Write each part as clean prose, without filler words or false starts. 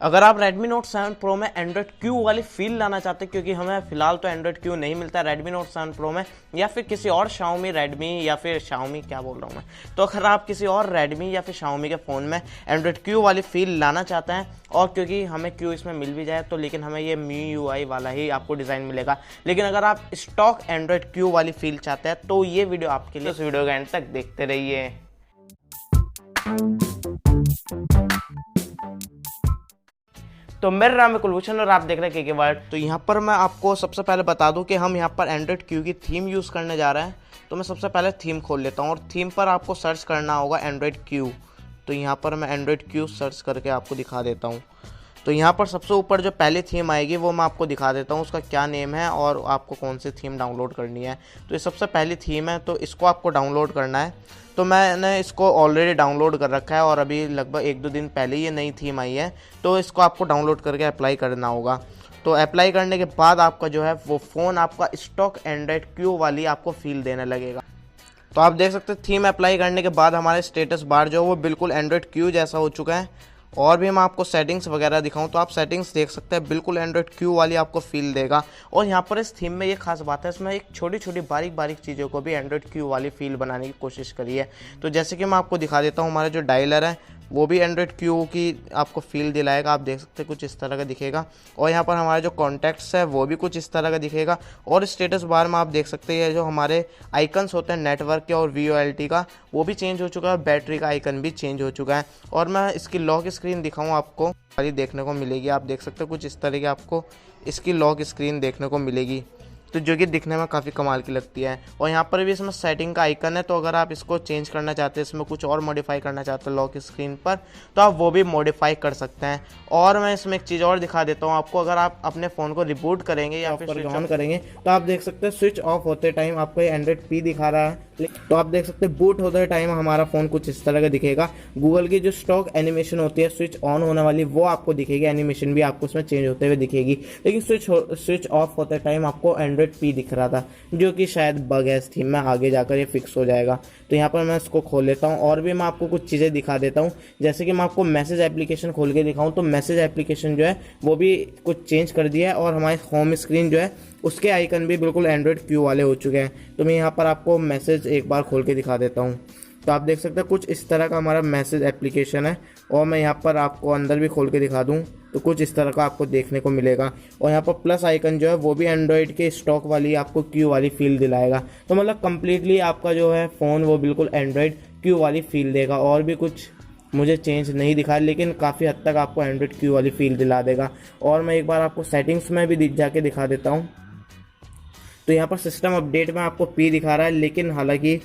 अगर आप Redmi Note 7 Pro में Android Q वाली फील लाना चाहते हैं, क्योंकि हमें फिलहाल तो Android Q नहीं मिलता Redmi Note 7 Pro में, या फिर किसी और Xiaomi Redmi या फिर Xiaomi क्या बोल रहा हूँ मैं, तो अगर आप किसी और Redmi या फिर Xiaomi के फ़ोन में Android Q वाली फील लाना चाहते हैं, और क्योंकि हमें Q इसमें मिल भी जाए तो लेकिन हमें ये MIUI वाला ही आपको डिज़ाइन मिलेगा। लेकिन अगर आप स्टॉक Android Q वाली फील चाहते हैं तो ये वीडियो आपके लिए, इस वीडियो के एंड तक देखते रहिए। तो मेरा नाम है कुलभूषण और आप देख रहे हैं के वर्ल्ड। तो यहाँ पर मैं आपको सबसे पहले बता दूं कि हम यहाँ पर एंड्रॉइड क्यू की थीम यूज़ करने जा रहे हैं। तो मैं सबसे पहले थीम खोल लेता हूँ और थीम पर आपको सर्च करना होगा एंड्रॉइड क्यू। तो यहाँ पर मैं एंड्रॉइड क्यू सर्च करके आपको दिखा देता हूँ। तो यहाँ पर सबसे ऊपर जो पहली थीम आएगी वो मैं आपको दिखा देता हूँ, उसका क्या नेम है और आपको कौन सी थीम डाउनलोड करनी है। तो ये सबसे पहली थीम है, तो इसको आपको डाउनलोड करना है। तो मैंने इसको ऑलरेडी डाउनलोड कर रखा है और अभी लगभग 1-2 दिन पहले ये नई थीम आई है। तो इसको आपको डाउनलोड करके अप्लाई करना होगा। तो अप्लाई करने के बाद आपका जो है वो फ़ोन आपका स्टॉक एंड्रॉइड क्यू वाली आपको फील देने लगेगा। तो आप देख सकते हैं थीम अप्लाई करने के बाद हमारे स्टेटस बार जो है वो बिल्कुल एंड्रॉइड क्यू जैसा हो चुका है। और भी मैं आपको सेटिंग्स वगैरह दिखाऊं तो आप सेटिंग्स देख सकते हैं, बिल्कुल एंड्रॉइड क्यू वाली आपको फील देगा। और यहाँ पर इस थीम में ये खास बात है, इसमें एक छोटी छोटी बारीक बारीक चीज़ों को भी एंड्रॉइड क्यू वाली फील बनाने की कोशिश करी है। तो जैसे कि मैं आपको दिखा देता हूँ, हमारा जो डायलर है वो भी एंड्रॉइड क्यू की आपको फील दिलाएगा। आप देख सकते हैं कुछ इस तरह का दिखेगा। और यहाँ पर हमारे जो कॉन्टैक्ट्स है वो भी कुछ इस तरह का दिखेगा। और स्टेटस बार में आप देख सकते हैं जो हमारे आइकन्स होते हैं नेटवर्क के और VoLT का, वो भी चेंज हो चुका है और बैटरी का आइकन भी चेंज हो चुका है। और मैं इसकी लॉक स्क्रीन दिखाऊँ आपको, वाली देखने को मिलेगी। आप देख सकते हो कुछ इस तरह की आपको इसकी लॉक स्क्रीन देखने को मिलेगी, तो जो कि दिखने में काफ़ी कमाल की लगती है। और यहाँ पर भी इसमें सेटिंग का आइकन है, तो अगर आप इसको चेंज करना चाहते हैं, इसमें कुछ और मॉडिफाई करना चाहते हैं लॉक स्क्रीन पर, तो आप वो भी मॉडिफाई कर सकते हैं। और मैं इसमें एक चीज़ और दिखा देता हूँ आपको, अगर आप अपने फ़ोन को रिबूट करेंगे या फिर स्विच ऑन करेंगे तो आप देख सकते हैं स्विच ऑफ होते टाइम आपको ये एंड्रॉइड P दिखा रहा है। तो आप देख सकते हैं बूट होते टाइम हमारा फ़ोन कुछ इस तरह का दिखेगा। गूगल की जो स्टॉक एनिमेशन होती है स्विच ऑन होने वाली वो आपको दिखेगी, एनिमेशन भी आपको उसमें चेंज होते हुए दिखेगी। लेकिन स्विच ऑफ होते टाइम आपको एंड्रॉइड P दिख रहा था, जो कि शायद बग है इस थीम में, आगे जाकर ये फिक्स हो जाएगा। तो यहाँ पर मैं इसको खोल लेता हूँ और भी मैं आपको कुछ चीज़ें दिखा देता हूँ। जैसे कि मैं आपको मैसेज एप्लीकेशन खोल के दिखाऊँ, तो मैसेज एप्लीकेशन जो है वो भी कुछ चेंज कर दिया है और हमारी होम स्क्रीन जो है उसके आइकन भी बिल्कुल एंड्रॉइड क्यू वाले हो चुके हैं। तो मैं यहाँ पर आपको मैसेज एक बार खोल के दिखा देता हूँ। तो आप देख सकते हैं कुछ इस तरह का हमारा मैसेज एप्लीकेशन है। और मैं यहाँ पर आपको अंदर भी खोल के दिखा दूँ तो कुछ इस तरह का आपको देखने को मिलेगा। और यहाँ पर प्लस आइकन जो है वो भी एंड्रॉइड के स्टॉक वाली आपको क्यू वाली फील दिलाएगा। तो मतलब कम्प्लीटली आपका जो है फ़ोन वो बिल्कुल एंड्रॉइड क्यू वाली फील देगा। और भी कुछ मुझे चेंज नहीं दिखा, लेकिन काफ़ी हद तक आपको एंड्रॉइड क्यू वाली फील दिला देगा। और मैं एक बार आपको सेटिंग्स में भी जाके दिखा देता हूँ। तो यहाँ पर सिस्टम अपडेट में आपको P दिखा रहा है, लेकिन हालांकि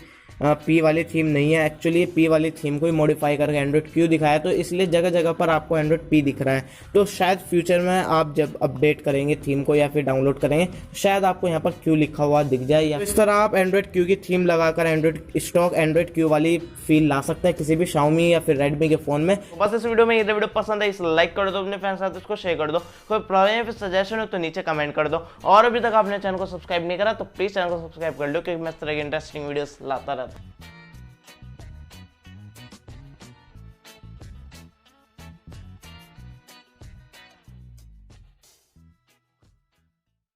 P वाली थीम नहीं है। एक्चुअली P वाली थीम को ही मॉडिफाई करके एंड्रॉइड क्यू दिखाया, तो इसलिए जगह जगह पर आपको एंड्रॉइड P दिख रहा है। तो शायद फ्यूचर में आप जब अपडेट करेंगे थीम को या फिर डाउनलोड करेंगे, शायद आपको यहाँ पर क्यू लिखा हुआ दिख जाए। या इस तरह आप एंड्रॉइड क्यू की थीम लगाकर स्टॉक एंड्रॉइड क्यू वाली फील ला सकते हैं किसी भी Xiaomi या फिर Redmi के फ़ोन में। बस इस वीडियो में ये वीडियो पसंद है इसे लाइक कर दो, अपने फ्रेंड्स साथ उसको शेयर कर दो। कोई प्रॉब्लम या फिर सजेशन हो तो नीचे कमेंट कर दो। और अभी तक आपने चैनल को सब्सक्राइब नहीं करा तो प्लीज़ चैनल को सब्सक्राइब कर लो, क्योंकि मैं इस तरह की इंटरेस्टिंग वीडियोस लाता रहता हूँ।